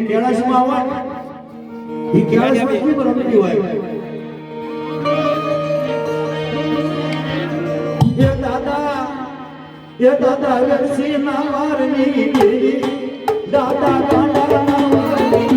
કેળાસમાં હોય એ કેળાસમાં શું રમતી હોય એ દાદા વેરસી ના વારની દાદા કાંડા ના વારની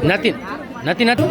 નથી નથી નથી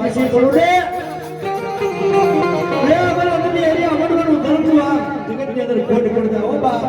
પાછી કરું રે રે અમારા નદી એરિયા વડવાનું ધર્મનું આ જગતની અંદર ખોટ પડતા ઓ બા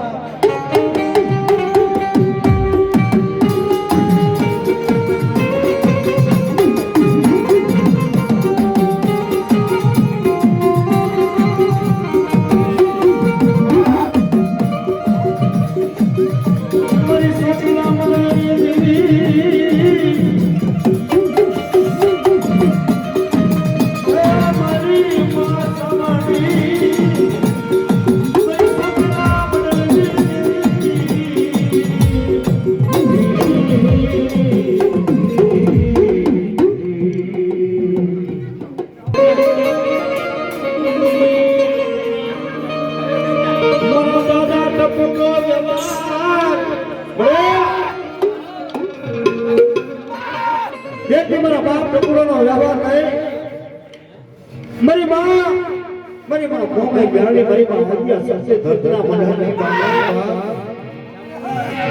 મારા બાપ ટુકડોનો વ્યવહાર કરે મારી માં ભોગાઈ બેરણી મારી માં હરિયા સસે ધરતના મને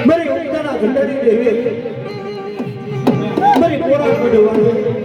મારી ઉતાના ઝંડાની દેવી મારી કોરા પડવાનું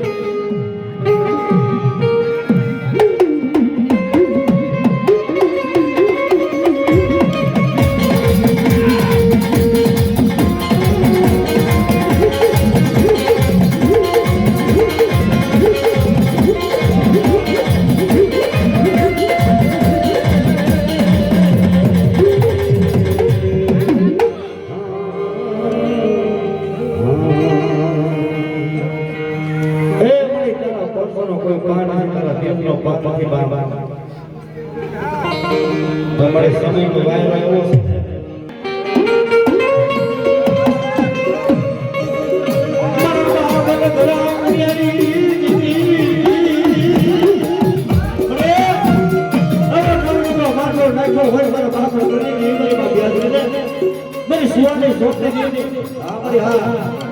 તમારે સમયનો વાયરો એવો છે મારી સુવાની છોકરી હા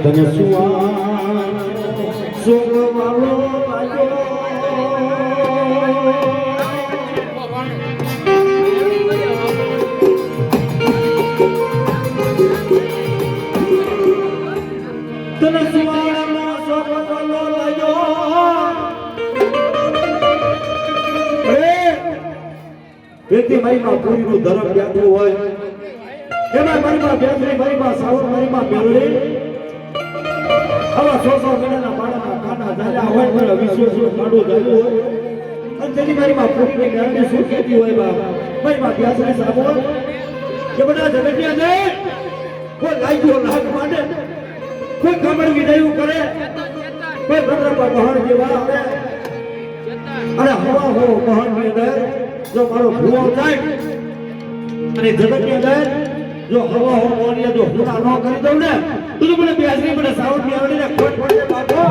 તને સુવા સોગવાળો લાગ્યો તને સુવાળો સોગવાળો લાગ્યો વ્યક્તિ મારી માં પૂરીનું ધર્મ વ્યાપવું હોય એમાં મારી માં બેસરી મારી માં સાવર મારી માં મેળવી આવા 100 મહિનાના બાળકના કાના ઝાલ્યા હોય મારા વિશ્વ કાઢું ઝાલ્યું હોય અને તેની મારી માં પૂરીની મેળવી શું કહેતી હોય બા મારી માં બેસરી સાવર કે બધા જગતની અંદર કોઈ લાગ્યો લાગ માંડે કોઈ કમળ વિદાયું કરે કોઈ ભદ્રપા બહાર જેવા આવે અને હવા હો બહારની અંદર જો મારો ભૂવો થાય અને જગતની અંદર જો હવા હો મોની જો હુના ન કરી દઉં ને તો મને બેસરી મને સાવર ની આવડીને ખોટ પડે બાપો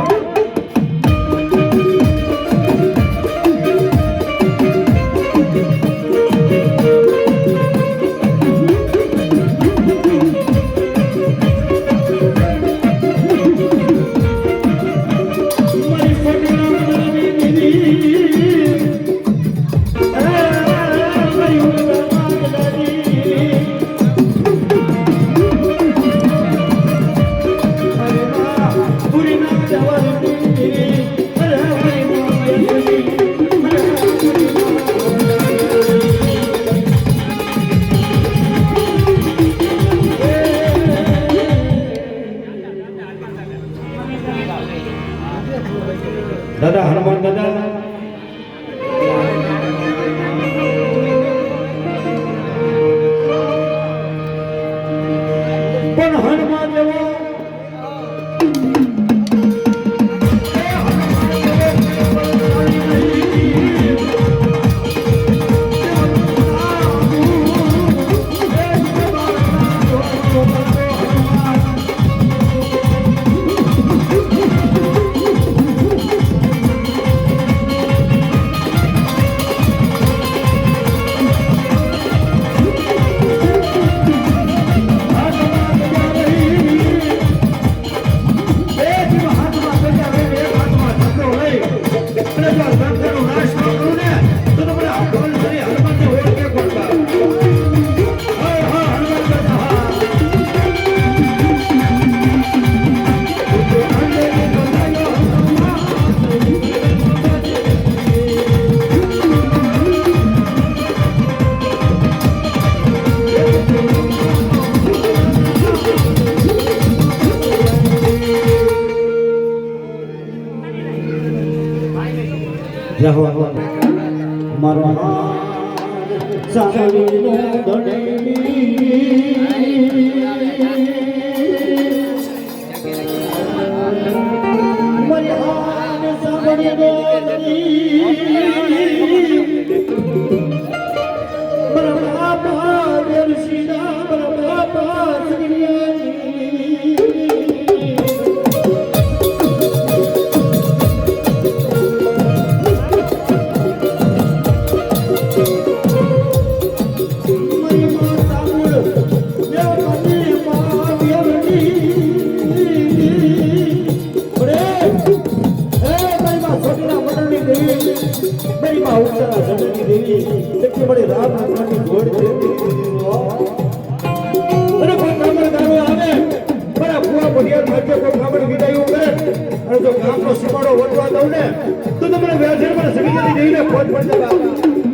પૂરી દાદા હનુમાન દાદા પણ હનુમાન જેવો મારો સાંભળીનો ધણી મરિયાદ સાંભળીનો ધણી મારા બાપા વેરસીના મારા બાપા સગડિયાની તો તમને વ્યાજે મને સગીરી જઈને ખોટ પડશે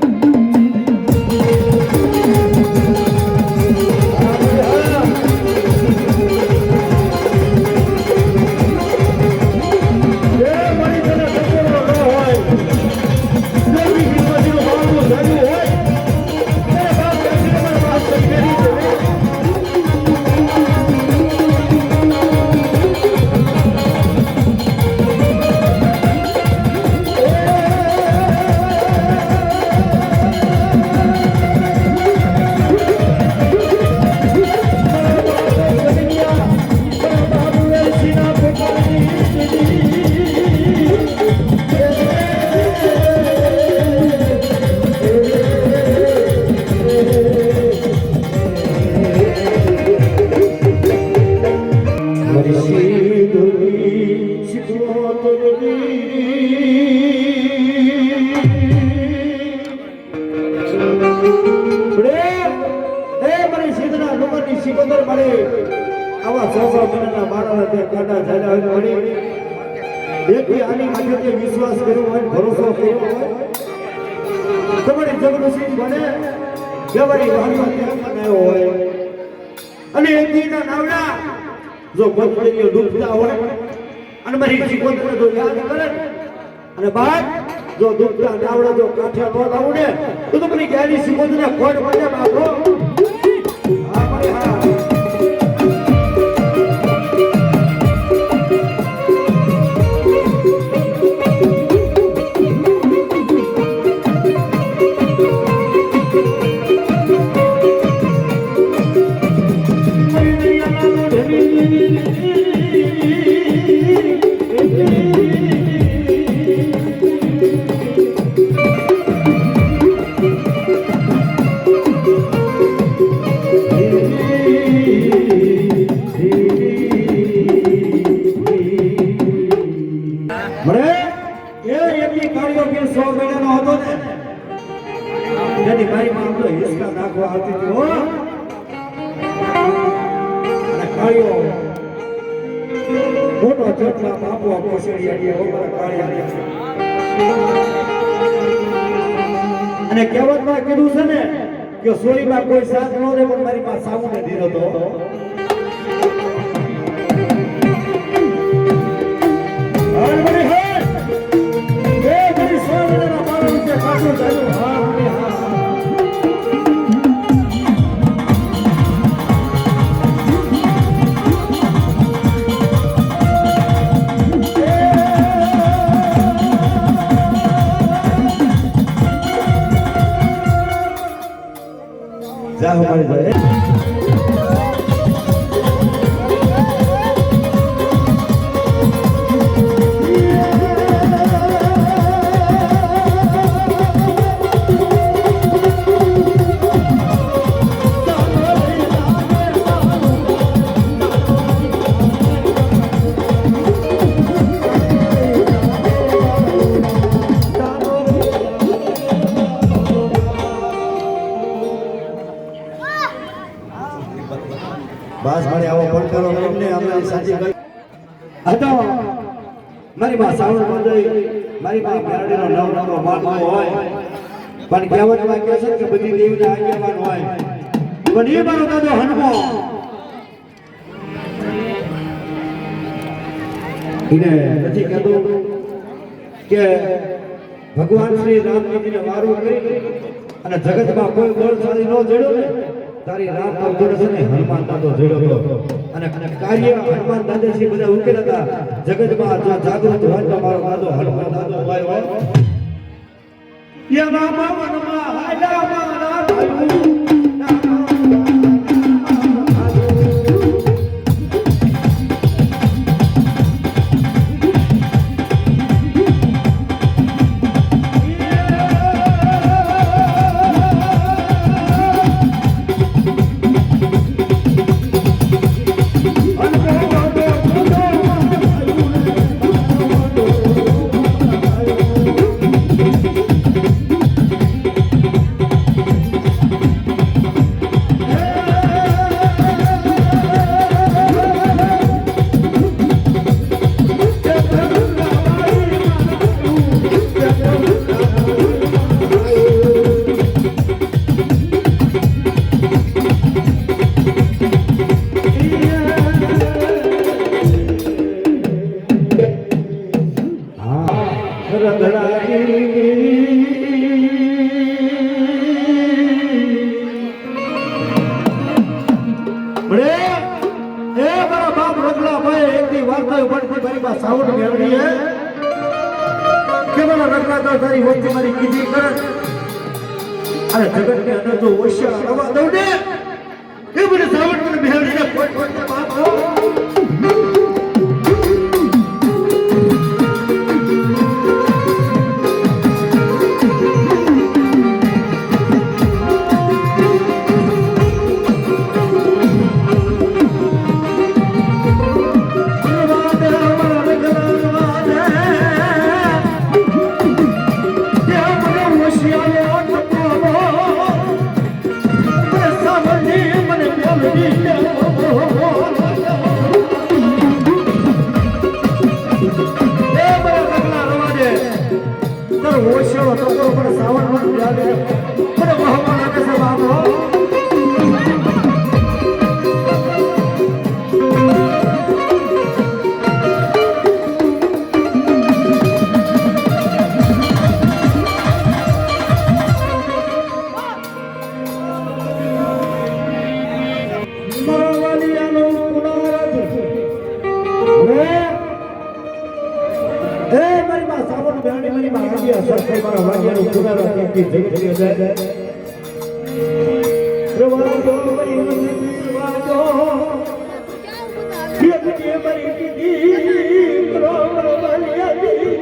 વિશ્વાસ કર્યો હોય ભરોસો કર્યો હોય તમારી જબરદસ્તી બને જવારી વાહમાં બનાવ્યો હોય અને એકદીના નાવડા જો બદલીઓ ડૂબતા હોય અને મારી શિકોતને જો યાદ કરે અને બાદ જો ડૂબતા નાવડા જો કાઠે ન આવડે તો તમારી જ્ઞાની શિકોતને ખોટ પડે બાપો હા ભાઈ હા મારી માં તો હિસકા નાખવા આવતી હતી હો અને કાળિયો મોટો ચટલા બાપો પોસડિયા હો મારા કાળિયા અને કહેવતમાં કીધું છે ને કે સોરીમાં કોઈ સાથ ન દે પણ મારી પાસે સાવું ને દીધો તો હાલ મને હાલ મારી જાય બસ મારે આવો પડકારો કરીને અમારી સાચી કરી હતો મારી માં સાવણ મંદઈ મારી માં મેરડીનો નવરંગો માનવો હોય પણ કહેવતમાં કહે છે કે બધી દેવીના આગેવાન હોય પણ એ મારો દાદો હનુમો એને નથી કહેતો કે ભગવાન શ્રી રામજીને વારું કરી અને જગતમાં કોઈ બળશાળી ન જડ્યો ને તારી રામ પર દર્શને હનુમાન દાદો જડ્યો હતો અને કાર્ય હનુમાન દાદાજી બધા ઉકેલા હતા જગતમાં જો જાગૃત હોય તો મારો દાદો હનુમાન દાદો હોય યમા મનમાં હાલા મારા ભાઈ સાઉન્ડ મેળવી હે કે મને રગલા તો તારી વચ્ચે મારી કીધી કર અરે જગત ની અંદર જો ઓશિયા રવા દઉં ને એ મને સાઉન્ડ મને મેળવીને કોઈ કોઈ બાપ ઓશિયો તો પણ સાવણ માં લાગે મને બહુ લાગે છે બાપો મારા વાગ્યાનો ગુનારો કેમથી જગતની અંદર પ્રવાજો પ્રવાજો કેમથી મરી કીધી પ્રવાલિયાની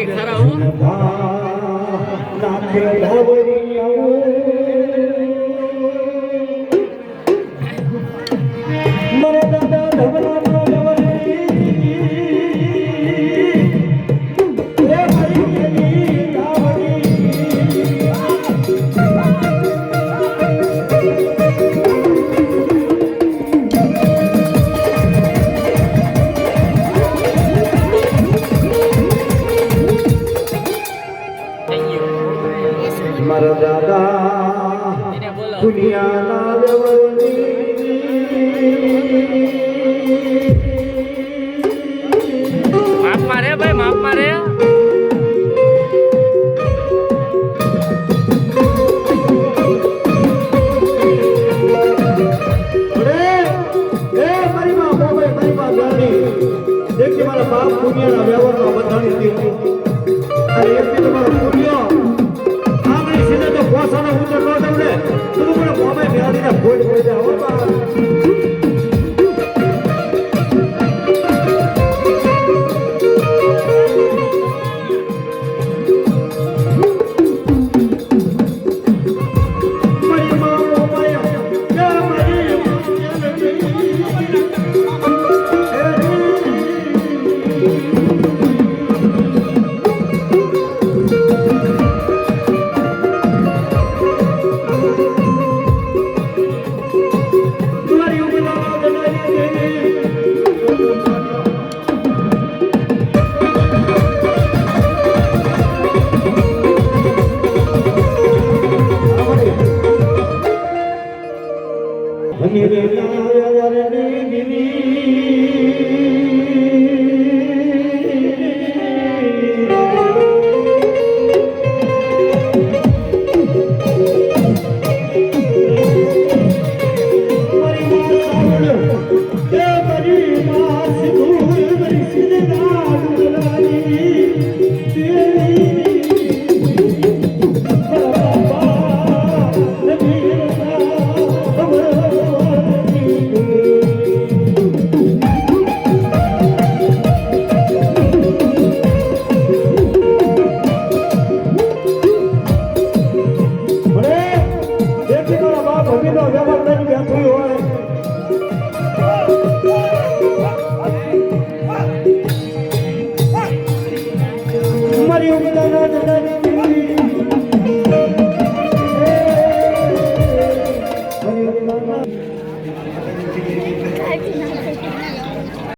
કે ખરા હો નાખે ભવરિયાઓ મારા દાદા ધવલાનો જવરી એ મારી કેલી ગાવડી મારા દાદા દુનિયાના વ્યવહારની માફ મારે ભાઈ માફ મારે મારા બાપ દુનિયાના વ્યવહારમાં બધાની હતી અને એમની તમારો પુણ્ય આમની સીધે તો પોસાનો ઉતર ન તમને તું મને બોમ્બે વ્યાધીને ભોજ પડી જાય હો બા